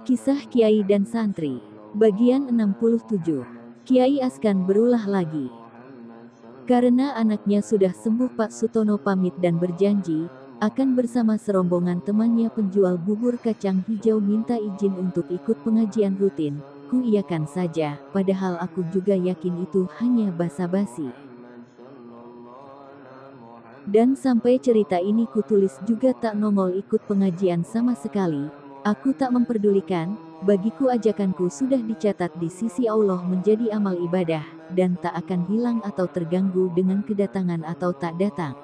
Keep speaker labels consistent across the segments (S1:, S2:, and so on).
S1: Kisah Kiai dan Santri. Bagian 67. Kiai Askan berulah lagi. Karena anaknya sudah sembuh, Pak Sutono pamit dan berjanji akan bersama serombongan temannya penjual bubur kacang hijau minta izin untuk ikut pengajian rutin. Ku iyakan saja, padahal aku juga yakin itu hanya basa-basi. Dan sampai cerita ini kutulis juga tak nongol ikut pengajian sama sekali. Aku tak memperdulikan, bagiku ajakanku sudah dicatat di sisi Allah menjadi amal ibadah, dan tak akan hilang atau terganggu dengan kedatangan atau tak datang.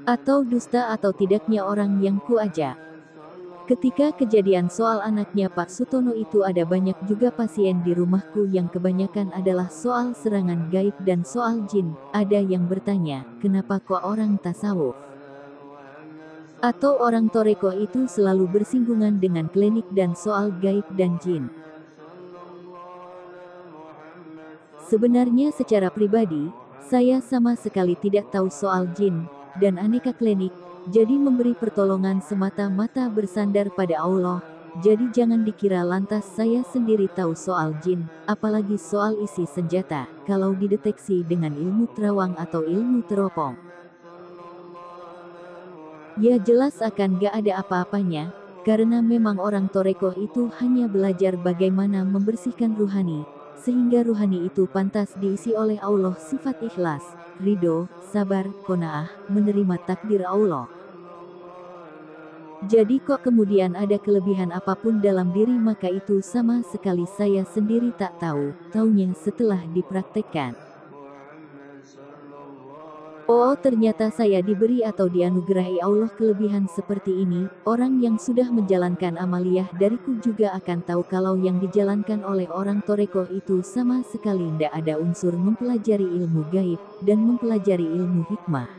S1: Atau dusta atau tidaknya orang yang kuajak. Ketika kejadian soal anaknya Pak Sutono itu ada banyak juga pasien di rumahku yang kebanyakan adalah soal serangan gaib dan soal jin. Ada yang bertanya, kenapa kok orang tasawuf atau orang toreko itu selalu bersinggungan dengan klinik dan soal gaib dan jin. Sebenarnya secara pribadi, saya sama sekali tidak tahu soal jin dan aneka klinik. Jadi memberi pertolongan semata-mata bersandar pada Allah. Jadi jangan dikira lantas saya sendiri tahu soal jin, apalagi soal isi senjata, kalau dideteksi dengan ilmu terawang atau ilmu teropong. Ya jelas akan gak ada apa-apanya, karena memang orang toreko itu hanya belajar bagaimana membersihkan ruhani, sehingga ruhani itu pantas diisi oleh Allah sifat ikhlas, ridho, sabar, qanaah, menerima takdir Allah. Jadi kok kemudian ada kelebihan apapun dalam diri, maka itu sama sekali saya sendiri tak tahu, taunya setelah dipraktekkan. Oh ternyata saya diberi atau dianugerahi Allah kelebihan seperti ini. Orang yang sudah menjalankan amaliyah dariku juga akan tahu kalau yang dijalankan oleh orang toreko itu sama sekali tidak ada unsur mempelajari ilmu gaib dan mempelajari ilmu hikmah.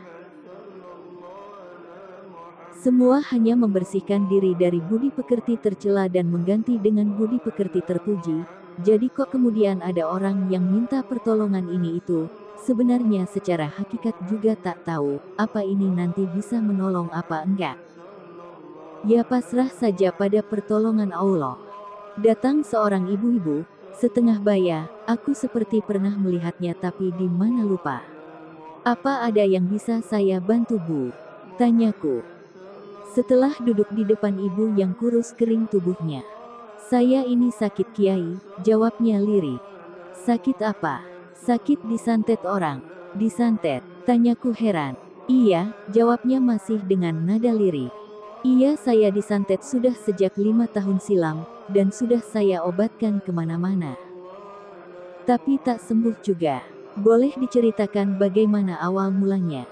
S1: Semua hanya membersihkan diri dari budi pekerti tercela dan mengganti dengan budi pekerti terpuji. Jadi kok kemudian ada orang yang minta pertolongan ini itu, sebenarnya secara hakikat juga tak tahu, apa ini nanti bisa menolong apa enggak. Ya pasrah saja pada pertolongan Allah. Datang seorang ibu-ibu, setengah baya, aku seperti pernah melihatnya tapi di mana lupa. Apa ada yang bisa saya bantu Bu? Tanyaku. Setelah duduk di depan ibu yang kurus kering tubuhnya. Saya ini sakit Kiai, jawabnya lirik. Sakit apa? Sakit disantet orang. Disantet? Tanyaku heran. Iya, jawabnya masih dengan nada lirik. Iya saya disantet sudah sejak 5 tahun silam, dan sudah saya obatkan kemana-mana. Tapi tak sembuh juga. Boleh diceritakan bagaimana awal mulanya?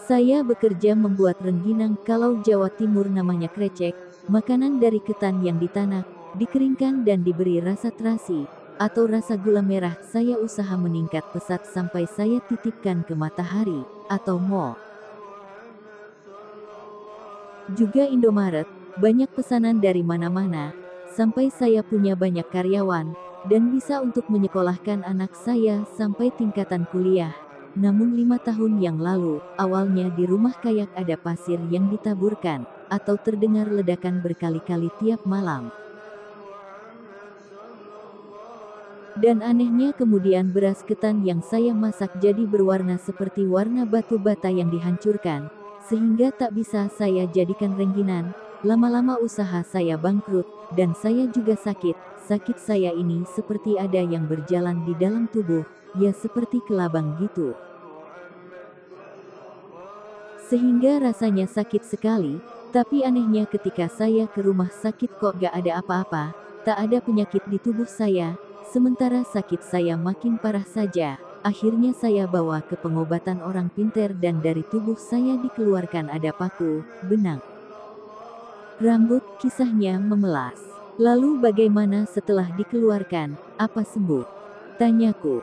S1: Saya bekerja membuat rengginang, kalau Jawa Timur namanya krecek, makanan dari ketan yang ditanak, dikeringkan dan diberi rasa terasi, atau rasa gula merah. Saya usaha meningkat pesat sampai saya titipkan ke Matahari, atau mall. Juga Indomaret, banyak pesanan dari mana-mana, sampai saya punya banyak karyawan, dan bisa untuk menyekolahkan anak saya sampai tingkatan kuliah. Namun 5 tahun yang lalu, awalnya di rumah kayak ada pasir yang ditaburkan, atau terdengar ledakan berkali-kali tiap malam. Dan anehnya kemudian beras ketan yang saya masak jadi berwarna seperti warna batu bata yang dihancurkan, sehingga tak bisa saya jadikan rengginang. Lama-lama usaha saya bangkrut, dan saya juga sakit. Sakit saya ini seperti ada yang berjalan di dalam tubuh, ya seperti kelabang gitu. Sehingga rasanya sakit sekali, tapi anehnya ketika saya ke rumah sakit kok gak ada apa-apa, tak ada penyakit di tubuh saya, sementara sakit saya makin parah saja. Akhirnya saya bawa ke pengobatan orang pinter dan dari tubuh saya dikeluarkan ada paku, benang, rambut. Kisahnya memelas. Lalu bagaimana setelah dikeluarkan, apa sembuh? Tanyaku.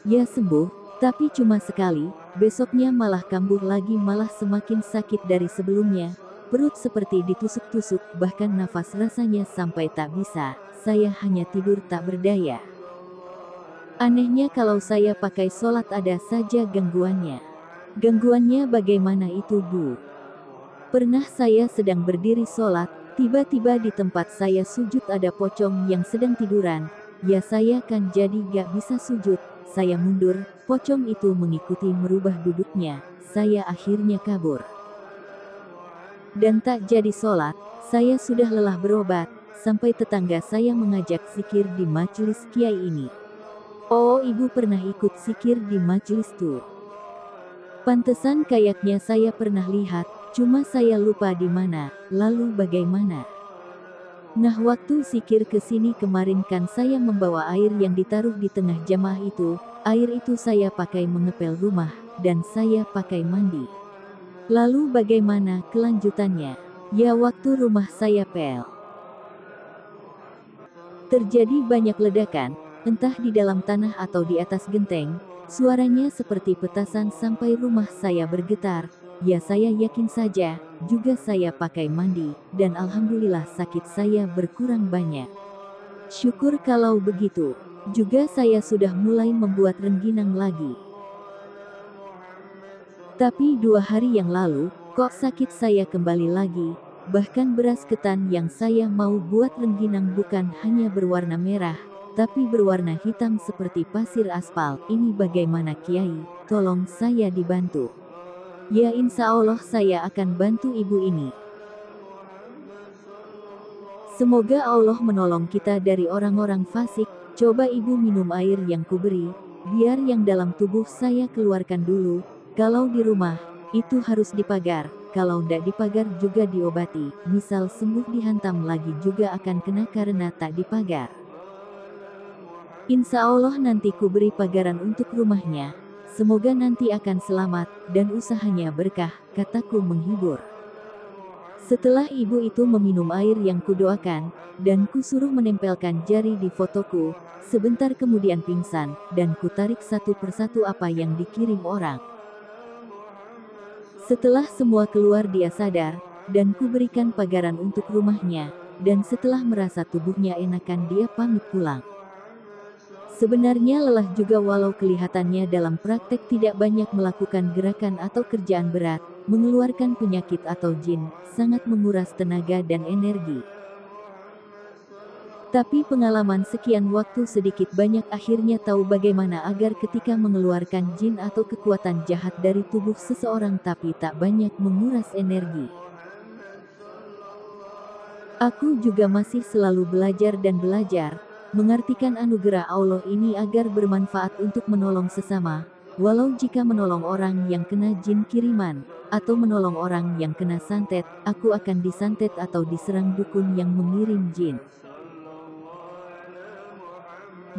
S1: Ya sembuh, tapi cuma sekali, besoknya malah kambuh lagi, malah semakin sakit dari sebelumnya. Perut seperti ditusuk-tusuk, bahkan nafas rasanya sampai tak bisa, saya hanya tidur tak berdaya. Anehnya kalau saya pakai sholat ada saja gangguannya. Gangguannya bagaimana itu Bu? Pernah saya sedang berdiri sholat, Tiba-tiba di tempat saya sujud ada pocong yang sedang tiduran. Ya saya kan jadi gak bisa sujud. Saya mundur, pocong itu mengikuti merubah duduknya. Saya akhirnya kabur. Dan tak jadi sholat, saya sudah lelah berobat, sampai tetangga saya mengajak zikir di majelis kiai ini. Oh, ibu pernah ikut zikir di majelis tuh? Pantesan kayaknya saya pernah lihat, cuma saya lupa di mana. Lalu bagaimana? Nah, waktu zikir ke sini kemarin kan saya membawa air yang ditaruh di tengah jamaah itu. Air itu saya pakai mengepel rumah, dan saya pakai mandi. Lalu bagaimana kelanjutannya? Ya, waktu rumah saya pel, terjadi banyak ledakan, entah di dalam tanah atau di atas genteng. Suaranya seperti petasan sampai rumah saya bergetar. Ya saya yakin saja, juga saya pakai mandi, dan alhamdulillah sakit saya berkurang banyak. Syukur kalau begitu. Juga saya sudah mulai membuat rengginang lagi. Tapi 2 hari yang lalu, kok sakit saya kembali lagi. Bahkan beras ketan yang saya mau buat rengginang bukan hanya berwarna merah, tapi berwarna hitam seperti pasir aspal. Ini bagaimana Kiai? Tolong saya dibantu. Ya insya Allah saya akan bantu ibu ini. Semoga Allah menolong kita dari orang-orang fasik. Coba ibu minum air yang kuberi, biar yang dalam tubuh saya keluarkan dulu. Kalau di rumah, itu harus dipagar. Kalau ndak dipagar juga diobati. Misal sembuh dihantam lagi juga akan kena karena tak dipagar. Insya Allah nanti kuberi pagaran untuk rumahnya. Semoga nanti akan selamat, dan usahanya berkah, kataku menghibur. Setelah ibu itu meminum air yang kudoakan, dan kusuruh menempelkan jari di fotoku, sebentar kemudian pingsan, dan kutarik satu persatu apa yang dikirim orang. Setelah semua keluar dia sadar, dan kuberikan pagaran untuk rumahnya, dan setelah merasa tubuhnya enakan dia pamit pulang. Sebenarnya lelah juga walau kelihatannya dalam praktek tidak banyak melakukan gerakan atau kerjaan berat, mengeluarkan penyakit atau jin, sangat menguras tenaga dan energi. Tapi pengalaman sekian waktu sedikit banyak akhirnya tahu bagaimana agar ketika mengeluarkan jin atau kekuatan jahat dari tubuh seseorang tapi tak banyak menguras energi. Aku juga masih selalu belajar dan belajar, mengartikan anugerah Allah ini agar bermanfaat untuk menolong sesama, walau jika menolong orang yang kena jin kiriman, atau menolong orang yang kena santet, aku akan disantet atau diserang dukun yang mengirim jin.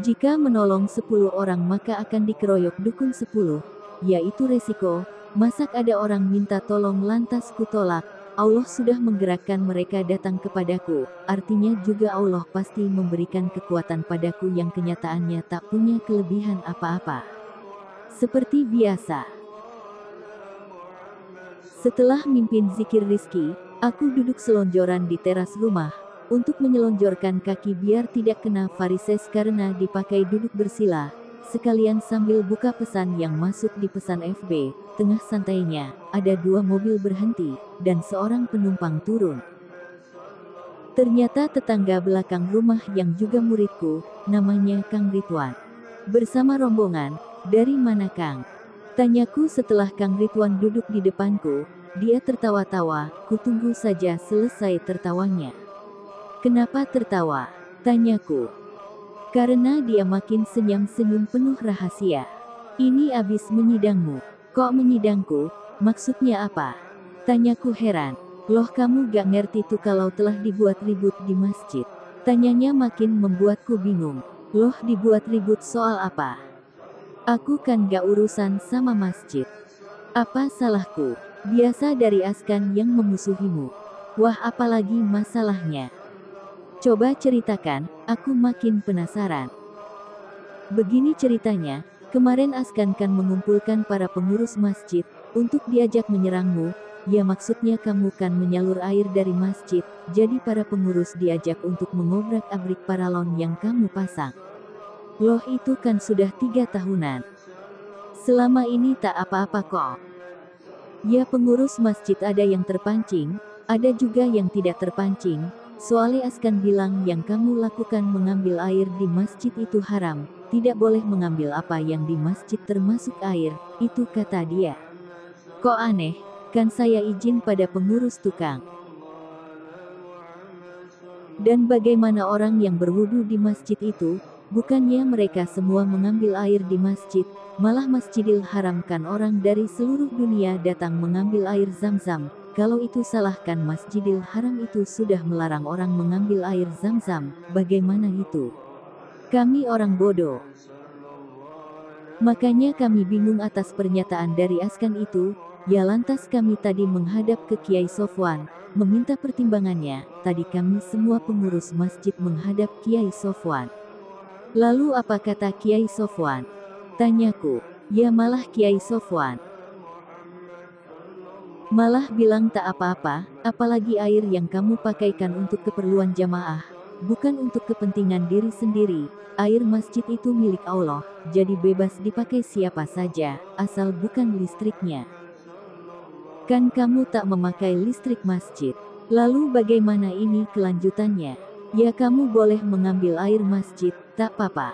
S1: Jika menolong 10 orang maka akan dikeroyok dukun 10, yaitu resiko. Masak ada orang minta tolong lantas kutolak, Allah sudah menggerakkan mereka datang kepadaku, artinya juga Allah pasti memberikan kekuatan padaku yang kenyataannya tak punya kelebihan apa-apa. Seperti biasa. Setelah mimpin zikir rizki, aku duduk selonjoran di teras rumah, untuk menyelonjorkan kaki biar tidak kena varises karena dipakai duduk bersila, sekalian sambil buka pesan yang masuk di pesan FB. Tengah santainya, ada 2 mobil berhenti, dan seorang penumpang turun. Ternyata tetangga belakang rumah yang juga muridku, namanya Kang Ridwan. Bersama rombongan, dari mana Kang? Tanyaku setelah Kang Ridwan duduk di depanku, dia tertawa-tawa, kutunggu saja selesai tertawanya. Kenapa tertawa? Tanyaku. Karena dia makin senyum-senyum penuh rahasia. Ini abis menyidangmu. Kok menyidangku? Maksudnya apa? Tanyaku heran. Loh kamu gak ngerti tuh kalau telah dibuat ribut di masjid. Tanyanya makin membuatku bingung. Loh dibuat ribut soal apa? Aku kan gak urusan sama masjid. Apa salahku? Biasa dari Askan yang memusuhimu. Wah apalagi masalahnya? Coba ceritakan, aku makin penasaran. Begini ceritanya, kemarin Askan kan mengumpulkan para pengurus masjid, untuk diajak menyerangmu, ya maksudnya kamu kan menyalur air dari masjid, jadi para pengurus diajak untuk mengobrak-abrik paralon yang kamu pasang. Loh itu kan sudah 3 tahunan. Selama ini tak apa-apa kok. Ya pengurus masjid ada yang terpancing, Ada juga yang tidak terpancing, soalnya Askan bilang yang kamu lakukan mengambil air di masjid itu haram, tidak boleh mengambil apa yang di masjid termasuk air, itu kata dia. Kok aneh, kan saya izin pada pengurus tukang. Dan bagaimana orang yang berwudu di masjid itu? Bukannya mereka semua mengambil air di masjid, malah Masjidil Haram kan orang dari seluruh dunia datang mengambil air Zam-Zam. Kalau itu salahkan Masjidil Haram itu sudah melarang orang mengambil air Zam-Zam, bagaimana itu? Kami orang bodoh. Makanya kami bingung atas pernyataan dari Askan itu, ya lantas kami tadi menghadap ke Kiai Sofwan, meminta pertimbangannya. Tadi kami semua pengurus masjid menghadap Kiai Sofwan. Lalu apa kata Kiai Sofwan? Tanyaku. Ya malah Kiai Sofwan malah bilang tak apa-apa, apalagi air yang kamu pakaikan untuk keperluan jamaah, bukan untuk kepentingan diri sendiri. Air masjid itu milik Allah, jadi bebas dipakai siapa saja, asal bukan listriknya. Kan kamu tak memakai listrik masjid. Lalu bagaimana ini kelanjutannya? Ya kamu boleh mengambil air masjid, tak apa-apa.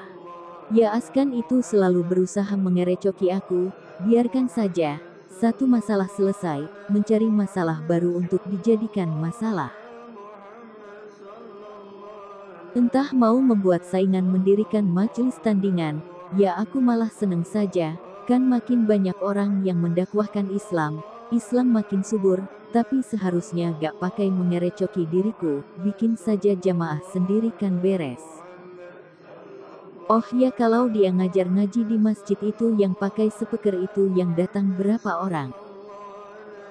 S1: Ya Askan itu selalu berusaha mengerecoki aku, biarkan saja. Satu masalah selesai, mencari masalah baru untuk dijadikan masalah. Entah mau membuat saingan mendirikan majelis tandingan, ya aku malah seneng saja, kan makin banyak orang yang mendakwahkan Islam, Islam makin subur, tapi seharusnya gak pakai mengerecoki diriku, bikin saja jamaah sendiri kan beres. Oh ya kalau dia ngajar ngaji di masjid itu yang pakai speaker itu yang datang berapa orang?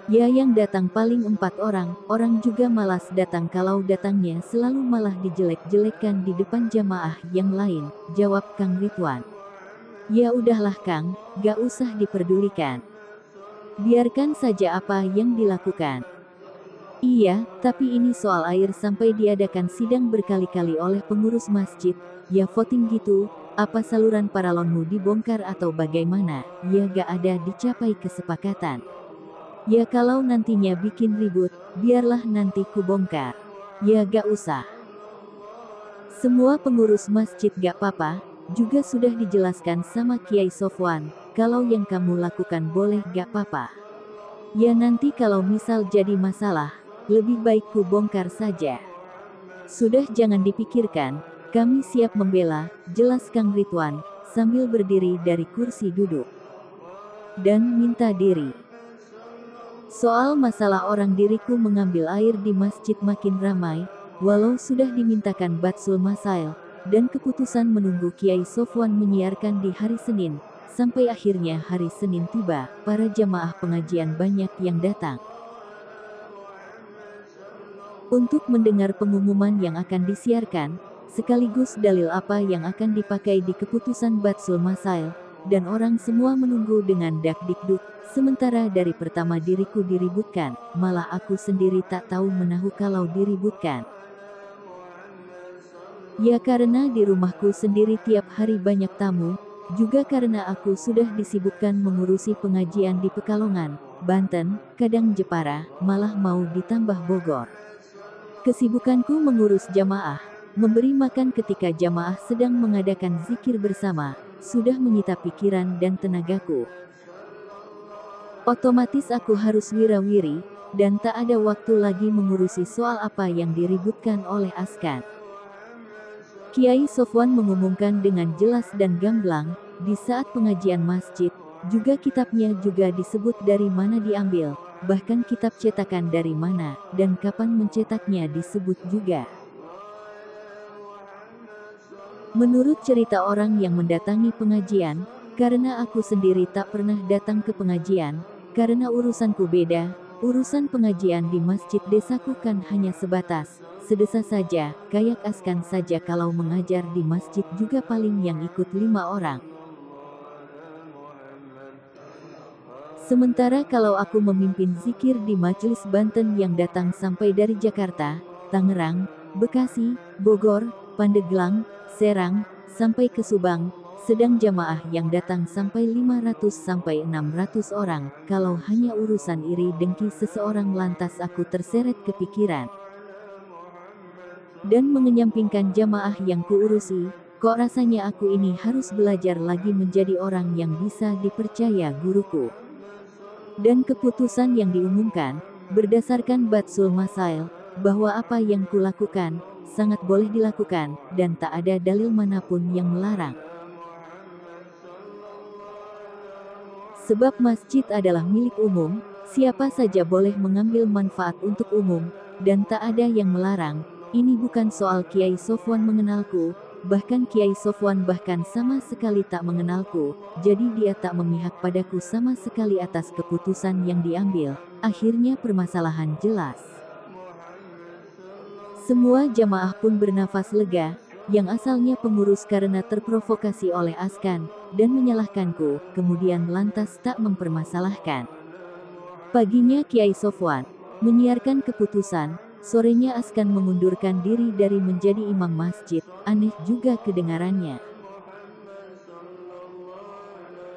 S1: Ya yang datang paling 4 orang, orang juga malas datang kalau datangnya selalu malah dijelek-jelekkan di depan jamaah yang lain, jawab Kang Ridwan. Ya udahlah Kang, gak usah diperdulikan. Biarkan saja apa yang dilakukan. Iya, tapi ini soal air sampai diadakan sidang berkali-kali oleh pengurus masjid, ya voting gitu, apa saluran paralonmu dibongkar atau bagaimana, ya gak ada dicapai kesepakatan. Ya kalau nantinya bikin ribut, biarlah nanti ku bongkar. Ya gak usah. Semua pengurus masjid gak apa-apa, juga sudah dijelaskan sama Kiai Sofwan, kalau yang kamu lakukan boleh gak apa-apa. Ya nanti kalau misal jadi masalah, lebih baik ku bongkar saja. Sudah jangan dipikirkan, kami siap membela, jelas Kang Ridwan, sambil berdiri dari kursi duduk. Dan minta diri. Soal masalah orang diriku mengambil air di masjid makin ramai, walau sudah dimintakan Batsul Masail, dan keputusan menunggu Kiai Sofwan menyiarkan di hari Senin, sampai akhirnya hari Senin tiba, para jamaah pengajian banyak yang datang. Untuk mendengar pengumuman yang akan disiarkan, sekaligus dalil apa yang akan dipakai di keputusan Batsul Masail, dan orang semua menunggu dengan dak-dikduk, sementara dari pertama diriku diributkan, malah aku sendiri tak tahu menahu kalau diributkan. Ya karena di rumahku sendiri tiap hari banyak tamu, juga karena aku sudah disibukkan mengurusi pengajian di Pekalongan, Banten, kadang Jepara, malah mau ditambah Bogor. Kesibukanku mengurus jamaah, memberi makan ketika jamaah sedang mengadakan zikir bersama, sudah menyita pikiran dan tenagaku. Otomatis aku harus wirawiri, dan tak ada waktu lagi mengurusi soal apa yang diributkan oleh Askan. Kiai Sofwan mengumumkan dengan jelas dan gamblang, di saat pengajian masjid, juga kitabnya juga disebut dari mana diambil, bahkan kitab cetakan dari mana, dan kapan mencetaknya disebut juga. Menurut cerita orang yang mendatangi pengajian, karena aku sendiri tak pernah datang ke pengajian, karena urusanku beda, urusan pengajian di masjid desaku kan hanya sebatas, sedesa saja, kayak Askan saja kalau mengajar di masjid juga paling yang ikut 5 orang. Sementara kalau aku memimpin zikir di majelis Banten yang datang sampai dari Jakarta, Tangerang, Bekasi, Bogor, Pandeglang, Serang, sampai ke Subang, sedang jamaah yang datang sampai 500 sampai 600 orang. Kalau hanya urusan iri dengki seseorang lantas aku terseret kepikiran dan mengenyampingkan jamaah yang kuurusi. Kok rasanya aku ini harus belajar lagi menjadi orang yang bisa dipercaya guruku. Dan keputusan yang diumumkan, berdasarkan Batsul Masail, bahwa apa yang kulakukan, sangat boleh dilakukan, dan tak ada dalil manapun yang melarang. Sebab masjid adalah milik umum, siapa saja boleh mengambil manfaat untuk umum, dan tak ada yang melarang. Ini bukan soal Kiai Sofwan mengenalku, bahkan Kiai Sofwan bahkan sama sekali tak mengenalku, jadi dia tak memihak padaku sama sekali atas keputusan yang diambil. Akhirnya permasalahan jelas. Semua jamaah pun bernafas lega, yang asalnya pengurus karena terprovokasi oleh Askan, dan menyalahkanku, kemudian lantas tak mempermasalahkan. Paginya Kiai Sofwan menyiarkan keputusan, sorenya Askan mengundurkan diri dari menjadi imam masjid. Aneh juga kedengarannya.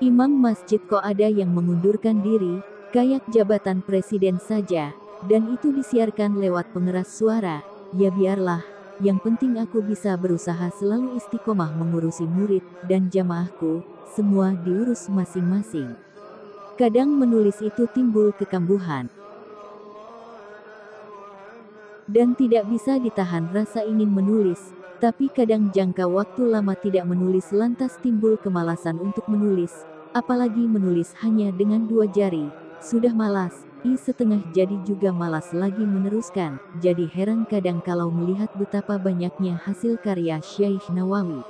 S1: Imam masjid kok ada yang mengundurkan diri, kayak jabatan presiden saja, dan itu disiarkan lewat pengeras suara. Ya biarlah, yang penting aku bisa berusaha selalu istiqomah mengurusi murid dan jamaahku, semua diurus masing-masing. Kadang menulis itu timbul kekambuhan. Dan tidak bisa ditahan rasa ingin menulis, tapi kadang jangka waktu lama tidak menulis lantas timbul kemalasan untuk menulis, apalagi menulis hanya dengan 2 jari, sudah malas, setengah jadi juga malas lagi meneruskan, jadi heran kadang kalau melihat betapa banyaknya hasil karya Syekh Nawawi,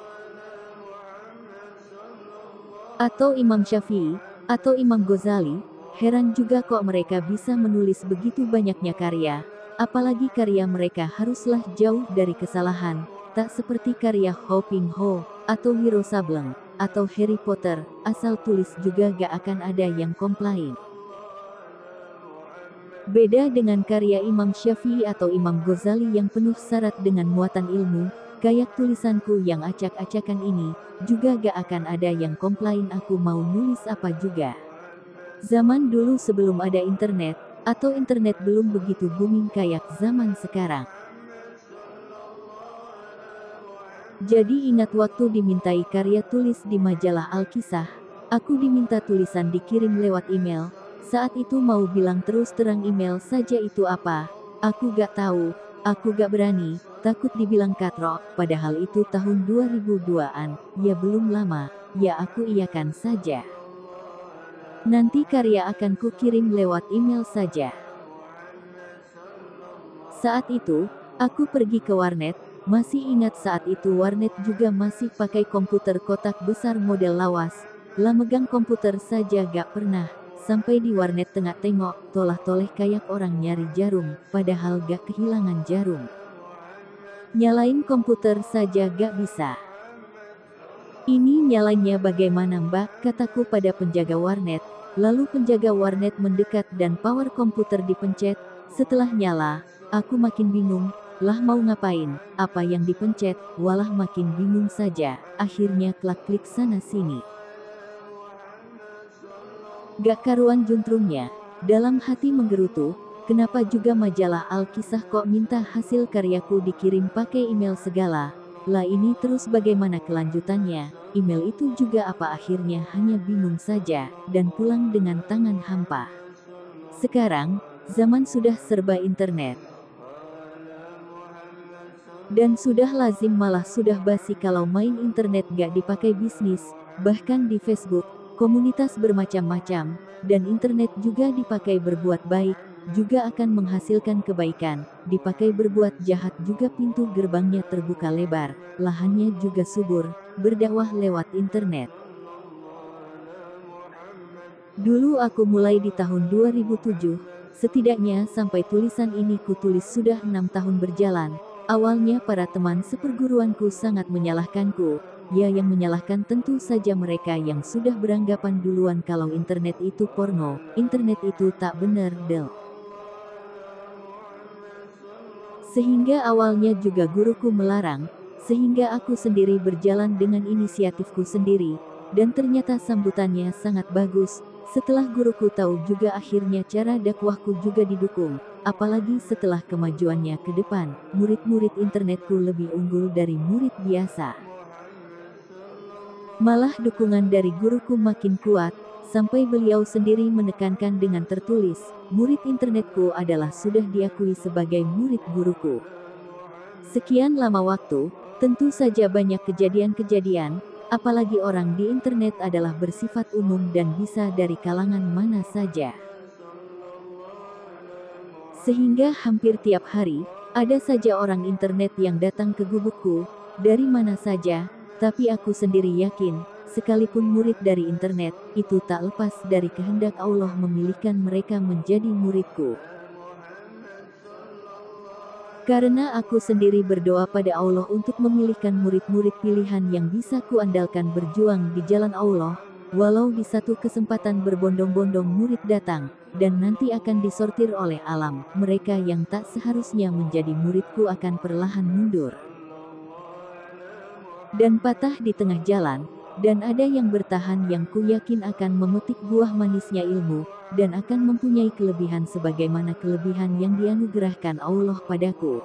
S1: atau Imam Syafi'i, atau Imam Ghazali, heran juga kok mereka bisa menulis begitu banyaknya karya. Apalagi karya mereka haruslah jauh dari kesalahan, tak seperti karya Ho Ping Ho, atau Wiro Sableng, atau Harry Potter, asal tulis juga gak akan ada yang komplain. Beda dengan karya Imam Syafi'i atau Imam Ghazali yang penuh syarat dengan muatan ilmu, kayak tulisanku yang acak-acakan ini, juga gak akan ada yang komplain aku mau nulis apa juga. Zaman dulu sebelum ada internet, atau internet belum begitu booming kayak zaman sekarang. Jadi ingat waktu dimintai karya tulis di majalah Al-Kisah, aku diminta tulisan dikirim lewat email. Saat itu mau bilang terus terang email saja itu apa, aku gak tahu, aku gak berani, takut dibilang katrok, padahal itu tahun 2002-an, ya belum lama, ya aku iyakan saja. Nanti karya akan kukirim lewat email saja. Saat itu, aku pergi ke warnet, masih ingat saat itu warnet juga masih pakai komputer kotak besar model lawas, lah megang komputer saja gak pernah, sampai di warnet tengok tolah-toleh kayak orang nyari jarum, padahal gak kehilangan jarum. Nyalain komputer saja gak bisa. Ini nyalanya bagaimana mbak, kataku pada penjaga warnet. Lalu penjaga warnet mendekat dan power komputer dipencet. Setelah nyala, aku makin bingung, lah mau ngapain, apa yang dipencet, walah makin bingung saja, akhirnya klik sana sini. Gak karuan juntrungnya, dalam hati menggerutu, kenapa juga majalah Al-Kisah kok minta hasil karyaku dikirim pakai email segala. Lah ini terus bagaimana kelanjutannya, email itu juga apa akhirnya hanya bingung saja, dan pulang dengan tangan hampa. Sekarang, zaman sudah serba internet. Dan sudah lazim malah sudah basi kalau main internet gak dipakai bisnis, bahkan di Facebook, komunitas bermacam-macam, dan internet juga dipakai berbuat baik, juga akan menghasilkan kebaikan, dipakai berbuat jahat juga pintu gerbangnya terbuka lebar, lahannya juga subur, berdakwah lewat internet. Dulu aku mulai di tahun 2007, setidaknya sampai tulisan ini kutulis sudah 6 tahun berjalan. Awalnya para teman seperguruanku sangat menyalahkanku, ya yang menyalahkan tentu saja mereka yang sudah beranggapan duluan kalau internet itu porno, internet itu tak bener del. Sehingga awalnya juga guruku melarang, sehingga aku sendiri berjalan dengan inisiatifku sendiri, dan ternyata sambutannya sangat bagus. Setelah guruku tahu juga akhirnya cara dakwahku juga didukung, apalagi setelah kemajuannya ke depan, murid-murid internetku lebih unggul dari murid biasa. Malah dukungan dari guruku makin kuat, sampai beliau sendiri menekankan dengan tertulis, murid internetku adalah sudah diakui sebagai murid guruku. Sekian lama waktu, tentu saja banyak kejadian-kejadian, apalagi orang di internet adalah bersifat umum dan bisa dari kalangan mana saja. Sehingga hampir tiap hari, ada saja orang internet yang datang ke gubukku, dari mana saja, tapi aku sendiri yakin, sekalipun murid dari internet, itu tak lepas dari kehendak Allah memilihkan mereka menjadi muridku. Karena aku sendiri berdoa pada Allah untuk memilihkan murid-murid pilihan yang bisa kuandalkan berjuang di jalan Allah, walau di satu kesempatan berbondong-bondong murid datang, dan nanti akan disortir oleh alam, mereka yang tak seharusnya menjadi muridku akan perlahan mundur dan patah di tengah jalan, dan ada yang bertahan yang ku yakin akan memetik buah manisnya ilmu, dan akan mempunyai kelebihan sebagaimana kelebihan yang dianugerahkan Allah padaku.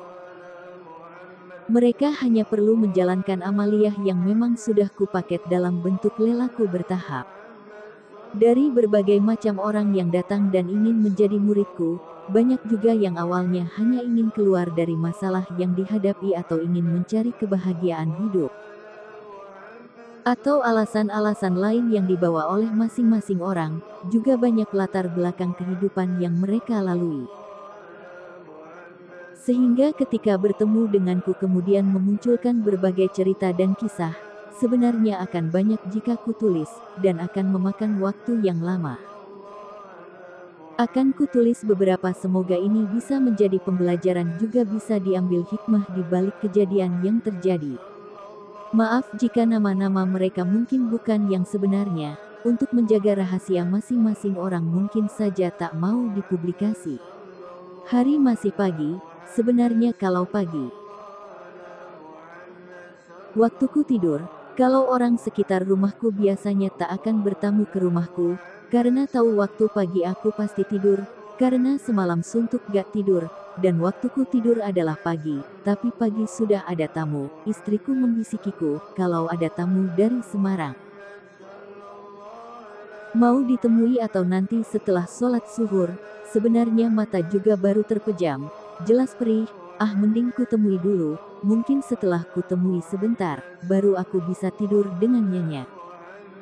S1: Mereka hanya perlu menjalankan amaliyah yang memang sudah kupaket dalam bentuk lelaku bertahap. Dari berbagai macam orang yang datang dan ingin menjadi muridku, banyak juga yang awalnya hanya ingin keluar dari masalah yang dihadapi atau ingin mencari kebahagiaan hidup, atau alasan-alasan lain yang dibawa oleh masing-masing orang, juga banyak latar belakang kehidupan yang mereka lalui. Sehingga ketika bertemu denganku kemudian memunculkan berbagai cerita dan kisah, sebenarnya akan banyak jika kutulis, dan akan memakan waktu yang lama. Akan kutulis beberapa, semoga ini bisa menjadi pembelajaran juga bisa diambil hikmah di balik kejadian yang terjadi. Maaf jika nama-nama mereka mungkin bukan yang sebenarnya, untuk menjaga rahasia masing-masing orang mungkin saja tak mau dipublikasi. Hari masih pagi, sebenarnya kalau pagi waktuku tidur, kalau orang sekitar rumahku biasanya tak akan bertamu ke rumahku, karena tahu waktu pagi aku pasti tidur, karena semalam suntuk gak tidur, dan waktuku tidur adalah pagi, tapi pagi sudah ada tamu, istriku membisikiku, kalau ada tamu dari Semarang. Mau ditemui atau nanti setelah sholat zuhur, sebenarnya mata juga baru terpejam, jelas perih, mending kutemui dulu, mungkin setelah kutemui sebentar, baru aku bisa tidur dengan nyenyak.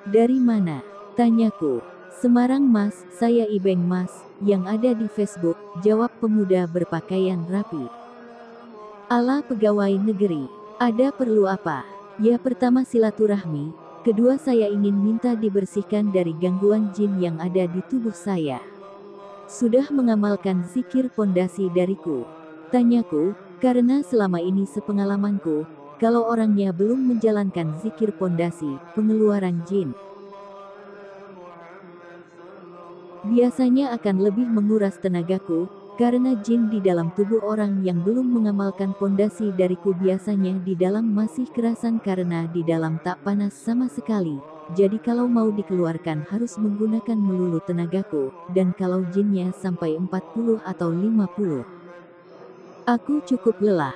S1: Dari mana? Tanyaku. Semarang mas, saya Ibeng mas, yang ada di Facebook, jawab pemuda berpakaian rapi. Ala pegawai negeri, ada perlu apa? Ya pertama silaturahmi, kedua saya ingin minta dibersihkan dari gangguan jin yang ada di tubuh saya. Sudah mengamalkan zikir pondasi dariku? Tanyaku, karena selama ini sepengalamanku, kalau orangnya belum menjalankan zikir pondasi, pengeluaran jin biasanya akan lebih menguras tenagaku, karena jin di dalam tubuh orang yang belum mengamalkan pondasi dariku biasanya di dalam masih kerasan karena di dalam tak panas sama sekali. Jadi kalau mau dikeluarkan harus menggunakan melulu tenagaku, dan kalau jinnya sampai 40 atau 50. Aku cukup lelah.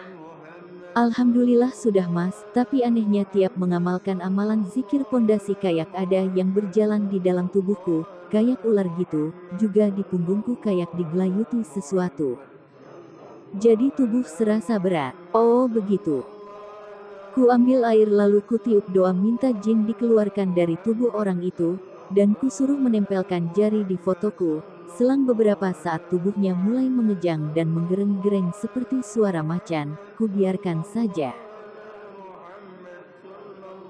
S1: Alhamdulillah sudah mas, tapi anehnya tiap mengamalkan amalan zikir pondasi kayak ada yang berjalan di dalam tubuhku, kayak ular gitu, juga di punggungku kayak digelayuti sesuatu. Jadi tubuh serasa berat. Oh begitu. Ku ambil air lalu kutiup doa minta jin dikeluarkan dari tubuh orang itu, dan ku suruh menempelkan jari di fotoku. Selang beberapa saat tubuhnya mulai mengejang dan menggereng-gereng seperti suara macan, ku biarkan saja.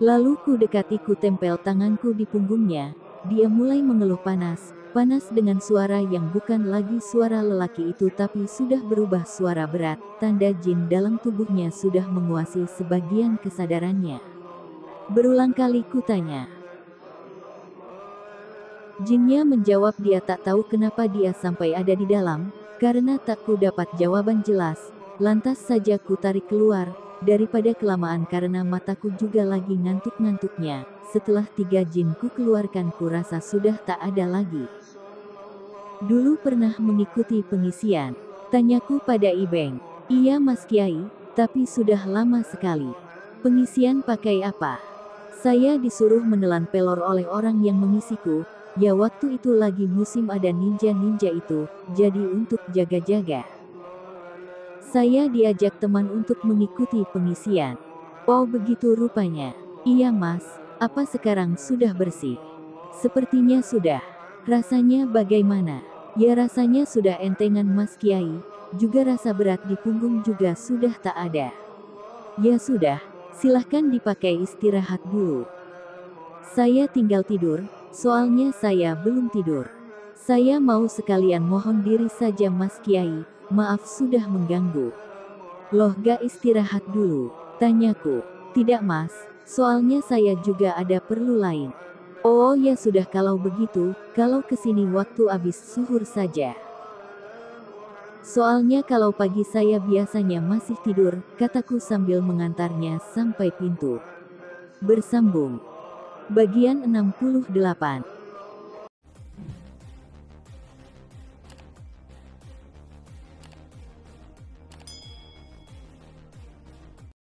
S1: Lalu ku dekati, ku tempel tanganku di punggungnya, dia mulai mengeluh panas, panas dengan suara yang bukan lagi suara lelaki itu tapi sudah berubah suara berat, tanda jin dalam tubuhnya sudah menguasai sebagian kesadarannya. Berulang kali ku tanya. Jinnya menjawab dia tak tahu kenapa dia sampai ada di dalam, karena tak ku dapat jawaban jelas, lantas saja ku tarik keluar, daripada kelamaan karena mataku juga lagi ngantuk-ngantuknya. Setelah 3 jin ku keluarkan ku rasa sudah tak ada lagi. Dulu pernah mengikuti pengisian? Tanyaku pada Ibeng. Iya Mas Kiai, tapi sudah lama sekali. Pengisian pakai apa? Saya disuruh menelan pelor oleh orang yang mengisiku. Ya waktu itu lagi musim ada ninja-ninja itu, jadi untuk jaga-jaga. Saya diajak teman untuk mengikuti pengisian. Oh begitu rupanya. Iya Mas, apa sekarang sudah bersih? Sepertinya sudah. Rasanya bagaimana? Ya rasanya sudah entengan Mas Kiai, juga rasa berat di punggung juga sudah tak ada. Ya sudah, silahkan dipakai istirahat dulu. Saya tinggal tidur, soalnya saya belum tidur. Saya mau sekalian mohon diri saja Mas Kiai, maaf sudah mengganggu. Loh gak istirahat dulu? Tanyaku. Tidak Mas, soalnya saya juga ada perlu lain. Oh ya sudah kalau begitu, kalau kesini waktu abis zuhur saja. Soalnya kalau pagi saya biasanya masih tidur, kataku sambil mengantarnya sampai pintu. Bersambung. Bagian 68.